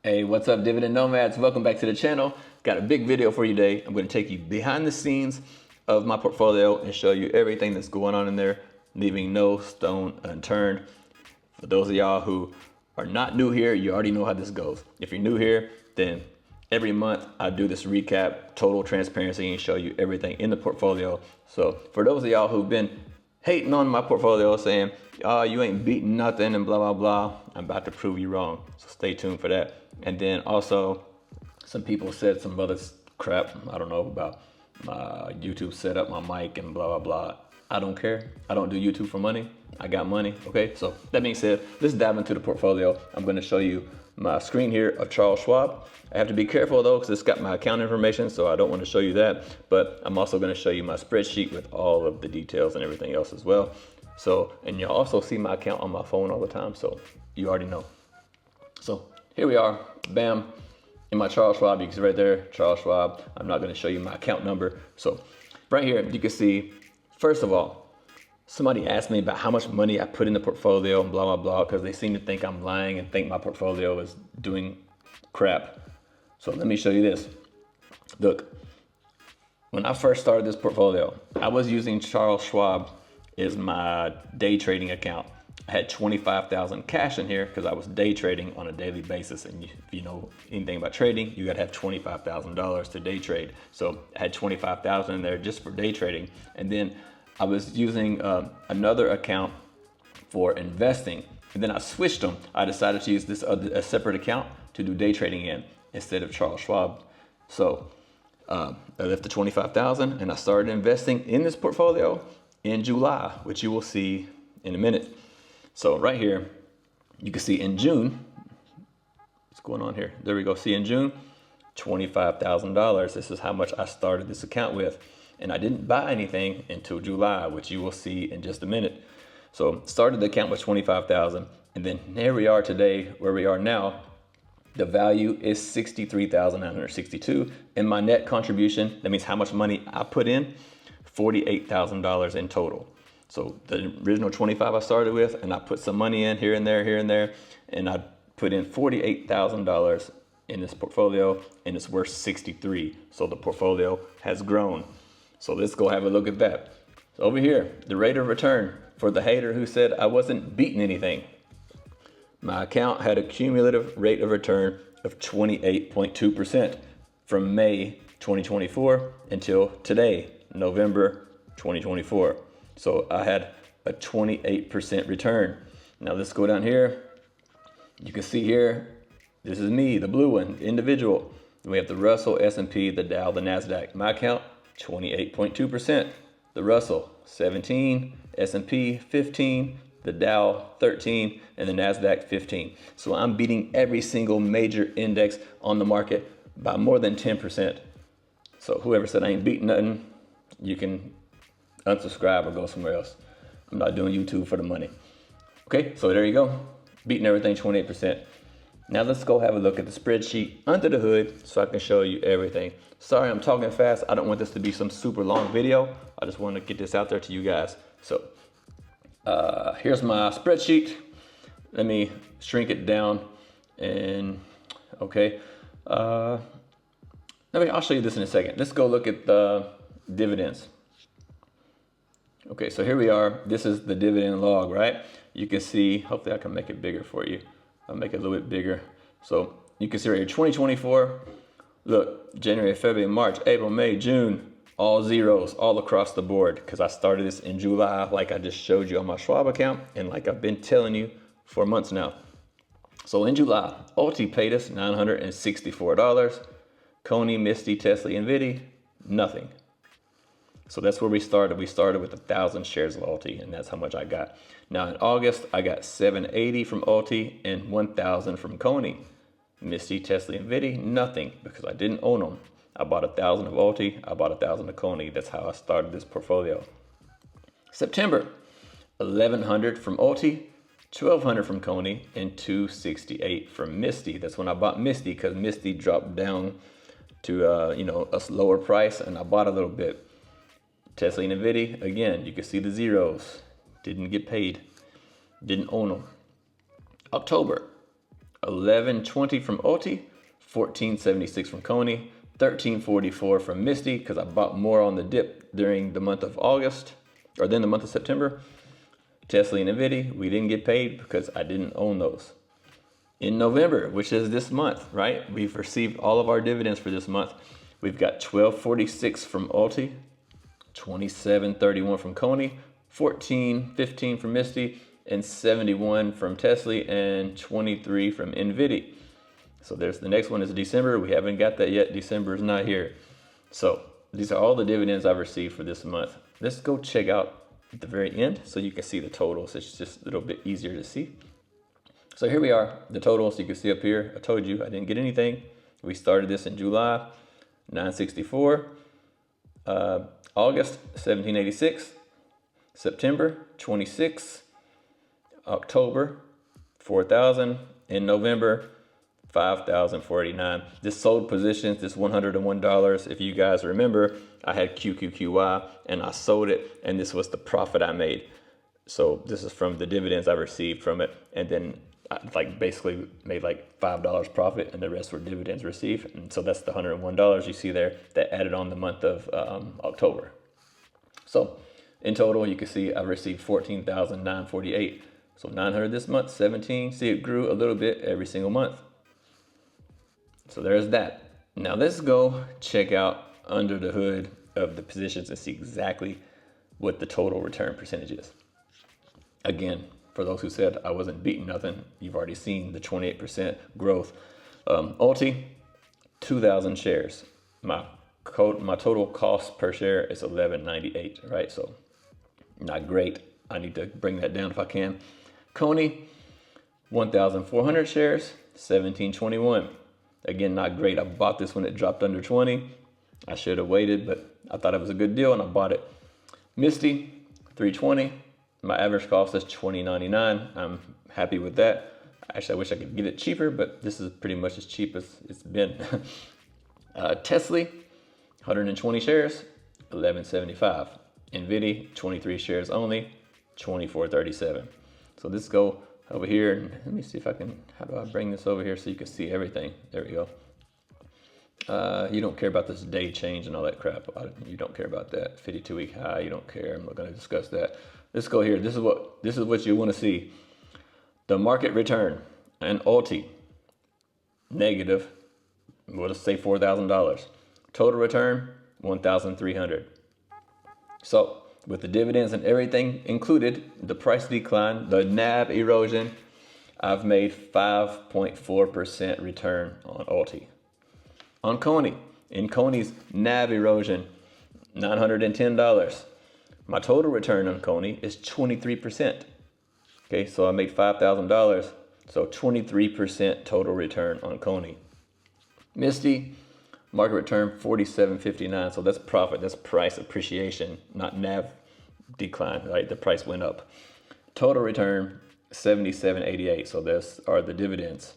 Hey, what's up, Dividend Nomads? Welcome back to the channel. Got a big video for you today. I'm going to take you behind the scenes of my portfolio and show you everything that's going on in there, leaving no stone unturned. For those of y'all who are not new here, you already know how this goes. If you're new here, then every month I do this recap, total transparency, and show you everything in the portfolio. So for those of y'all who've been hating on my portfolio, saying, oh, you ain't beating nothing and blah, blah, blah, I'm about to prove you wrong. So stay tuned for that. And then also, some people said some other crap, I don't know, about my YouTube setup, my mic, and blah, blah, blah. I don't care. I don't do YouTube for money. I got money, okay? So that being said, let's dive into the portfolio. I'm gonna show you my screen here of Charles Schwab. I have to be careful though, because it's got my account information, so I don't want to show you that. But I'm also gonna show you my spreadsheet with all of the details and everything else as well. So, and you'll also see my account on my phone all the time, so you already know. So here we are, bam, in my Charles Schwab. You can see right there, Charles Schwab. I'm not gonna show you my account number. So right here, you can see, first of all, somebody asked me about how much money I put in the portfolio and blah, blah, blah, because they seem to think I'm lying and think my portfolio is doing crap. So let me show you this. Look, when I first started this portfolio, I was using Charles Schwab as my day trading account. I had 25,000 cash in here because I was day trading on a daily basis. And if you know anything about trading, you got to have $25,000 to day trade. So I had 25,000 in there just for day trading. And then I was using another account for investing. And then I switched them. I decided to use this a separate account to do day trading in instead of Charles Schwab. So I left the 25,000 and I started investing in this portfolio in July, which you will see in a minute. So right here, you can see in June, what's going on here? There we go. See in June, $25,000. This is how much I started this account with. And I didn't buy anything until July, which you will see in just a minute. So started the account with 25,000, and then here we are today, where we are now. The value is 63,962, and my net contribution, that means how much money I put in, $48,000 in total. So the original 25 I started with, and I put some money in here and there, and I put in $48,000 in this portfolio, and it's worth 63. So the portfolio has grown. So let's go have a look at that. So over here, the rate of return for the hater who said I wasn't beating anything. My account had a cumulative rate of return of 28.2% from May 2024 until today, November 2024. So I had a 28% return. Now let's go down here. You can see here, this is me, the blue one, individual. We have the Russell, S&P, the Dow, the NASDAQ. My account, 28.2%. The Russell, 17, S&P, 15, the Dow, 13, and the NASDAQ, 15. So I'm beating every single major index on the market by more than 10%. So whoever said I ain't beating nothing, you can unsubscribe or go somewhere else. I'm not doing YouTube for the money. Okay, so there you go. Beating everything 28%. Now let's go have a look at the spreadsheet under the hood so I can show you everything. Sorry, I'm talking fast. I don't want this to be some super long video. I just want to get this out there to you guys. So here's my spreadsheet. Let me shrink it down and okay. I'll show you this in a second. Let's go look at the dividends. Okay, so here we are. This is the dividend log, right? You can see, hopefully I can make it bigger for you. I'll make it a little bit bigger. So you can see right here, 2024, look, January, February, March, April, May, June, all zeros all across the board because I started this in July like I just showed you on my Schwab account and like I've been telling you for months now. So in July, Ulti paid us $964. Coney, Misty, Tesla, NVIDIA, nothing. So that's where we started. We started with 1,000 shares of Ulti, and that's how much I got. Now in August, I got 780 from Ulti and 1,000 from Coney. Misty, Tesla, NVIDIA, nothing because I didn't own them. I bought 1,000 of Ulti, I bought 1,000 of Coney. That's how I started this portfolio. September, 1,100 from Ulti, 1,200 from Coney, and 268 from Misty. That's when I bought Misty because Misty dropped down to a lower price, and I bought a little bit. Tesla and NVIDIA, again, you can see the zeros. Didn't get paid. Didn't own them. October, 11.20 from Ulti, 14.76 from Coney, 13.44 from Misty, because I bought more on the dip during the month of August, or then the month of September. Tesla and Nvidia, we didn't get paid because I didn't own those. In November, which is this month, right? We've received all of our dividends for this month. We've got 12.46 from Ulti, 27.31 from Coney, 14.15 from Misty, and 71 from Tesla, and 23 from Nvidia. So there's the next one is December. We haven't got that yet. December is not here. So these are all the dividends I've received for this month. Let's go check out at the very end so you can see the totals. It's just a little bit easier to see. So here we are, the totals you can see up here. I told you I didn't get anything. We started this in July, 964. August, 1786. September, 26. October, 4,000. In November, 5,489. This sold positions, this $101. If you guys remember, I had QQQY and I sold it, and this was the profit I made. So this is from the dividends I received from it, and then I basically made like $5 profit, and the rest were dividends received. And so that's the $101 you see there that added on the month of October. So in total, you can see I received 14,948. So 900 this month, 17. See, it grew a little bit every single month. So there's that. Now let's go check out under the hood of the positions and see exactly what the total return percentage is. Again, for those who said I wasn't beating nothing, you've already seen the 28% growth. Ulti, 2,000 shares. My total cost per share is $11.98, right? So not great. I need to bring that down if I can. Coney, 1,400 shares, 17.21. Again, not great. I bought this when it dropped under 20. I should have waited, but I thought it was a good deal and I bought it. Misty, 320. My average cost is $20.99. I'm happy with that. Actually, I wish I could get it cheaper, but this is pretty much as cheap as it's been. Tesla, 120 shares, $11.75. Nvidia, 23 shares only, $24.37. So let's go over here and let me see if I can, how do I bring this over here so you can see everything? There we go. You don't care about this day change and all that crap. You don't care about that. 52-week high, you don't care. I'm not going to discuss that. Let's go here. This is what you want to see. The market return and Ulti, negative, we'll just say $4,000. Total return, $1,300. So with the dividends and everything included, the price decline, the NAV erosion, I've made 5.4% return on Ulti. On Coney, in Coney's NAV erosion, $910. My total return on Coney is 23%. Okay, so I made $5,000, so 23% total return on Coney. Misty, market return 47.59, so that's profit, that's price appreciation, not NAV decline, right? The price went up. Total return 77.88, so those are the dividends.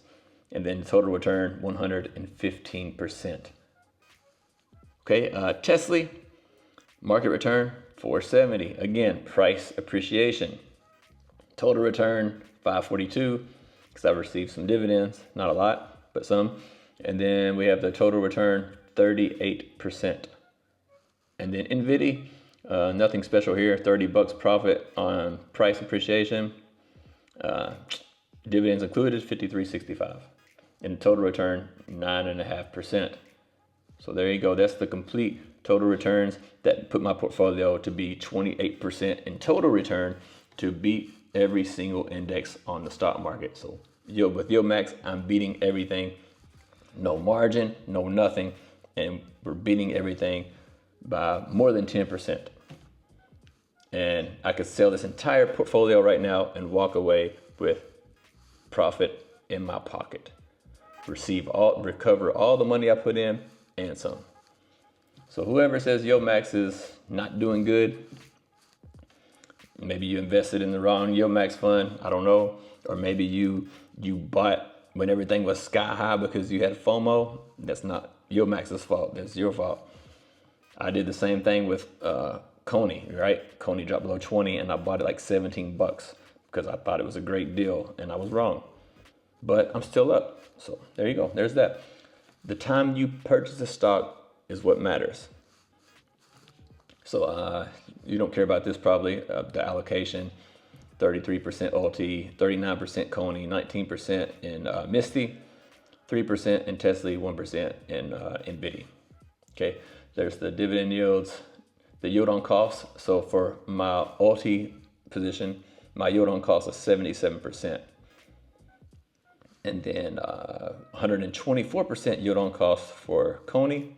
And then total return 115%. Okay, Tesla, market return 470. Again, price appreciation. Total return 542, because I've received some dividends, not a lot, but some. And then we have the total return 38%. And then Nvidia, nothing special here, $30 profit on price appreciation. Dividends included, 53.65. And total return 9.5%. So there you go. That's the complete total returns that put my portfolio to be 28% in total return to beat every single index on the stock market. So with YieldMax, I'm beating everything. No margin, no nothing. And we're beating everything by more than 10%. And I could sell this entire portfolio right now and walk away with profit in my pocket. Recover all the money I put in and some. So whoever says YieldMax is not doing good, maybe you invested in the wrong YieldMax fund, I don't know, or maybe you bought when everything was sky high because you had FOMO. That's not YieldMax's fault. That's your fault. I did the same thing with Coney, right? Coney dropped below 20 and I bought it like $17 because I thought it was a great deal and I was wrong. but I'm still up. So there you go. There's that. The time you purchase a stock is what matters. So you don't care about this probably. The allocation, 33% OT, 39% Coney, 19% in Misty, 3% in Tesla, 1% in NVIDIA. Okay, there's the dividend yields, the yield on cost. So for my OT position, my yield on cost is 77%. And then 124% yield on cost for Coney,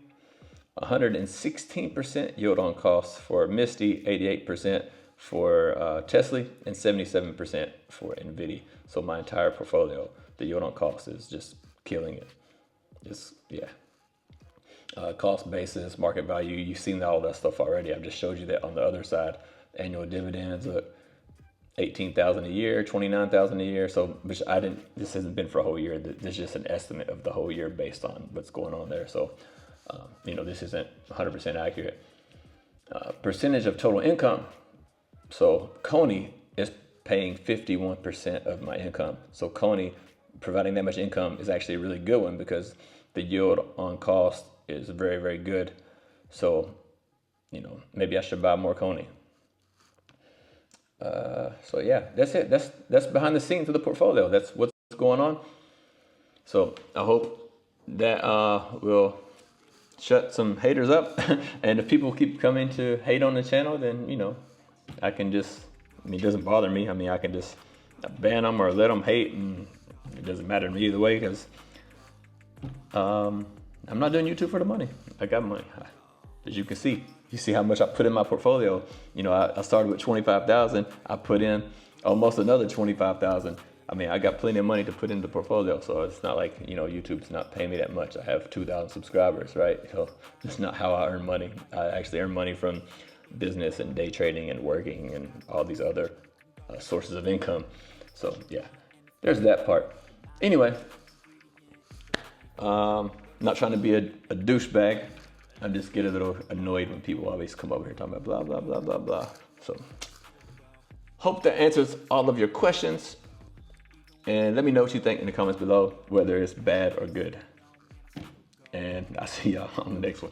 116% yield on cost for Misty, 88% for Tesla, and 77% for NVIDIA. So my entire portfolio, the yield on cost is just killing it. Just, yeah. Cost basis, market value, you've seen all that stuff already. I've just showed you that on the other side. Annual dividends, look, 18,000 a year, 29,000 a year. So, which I didn't, this hasn't been for a whole year. This is just an estimate of the whole year based on what's going on there. So, this isn't 100% accurate. Percentage of total income. So Coney is paying 51% of my income. So Coney providing that much income is actually a really good one because the yield on cost is very, very good. So, maybe I should buy more Coney. So yeah, that's it. That's behind the scenes of the portfolio. That's what's going on. So I hope that will shut some haters up. And if people keep coming to hate on the channel, then I can just, it doesn't bother me. I can just ban them or let them hate, and it doesn't matter to me either way because I'm not doing YouTube for the money. I got money. As you can see, you see how much I put in my portfolio. I started with 25,000. I put in almost another 25,000. I got plenty of money to put in the portfolio, so it's not like, YouTube's not paying me that much. I have 2,000 subscribers, right? So it's not how I earn money. I actually earn money from business and day trading and working and all these other sources of income. So yeah, there's that part. Anyway, not trying to be a douchebag. I just get a little annoyed when people always come over here talking about blah, blah, blah, blah, blah. So hope that answers all of your questions. And let me know what you think in the comments below, whether it's bad or good. And I'll see y'all on the next one.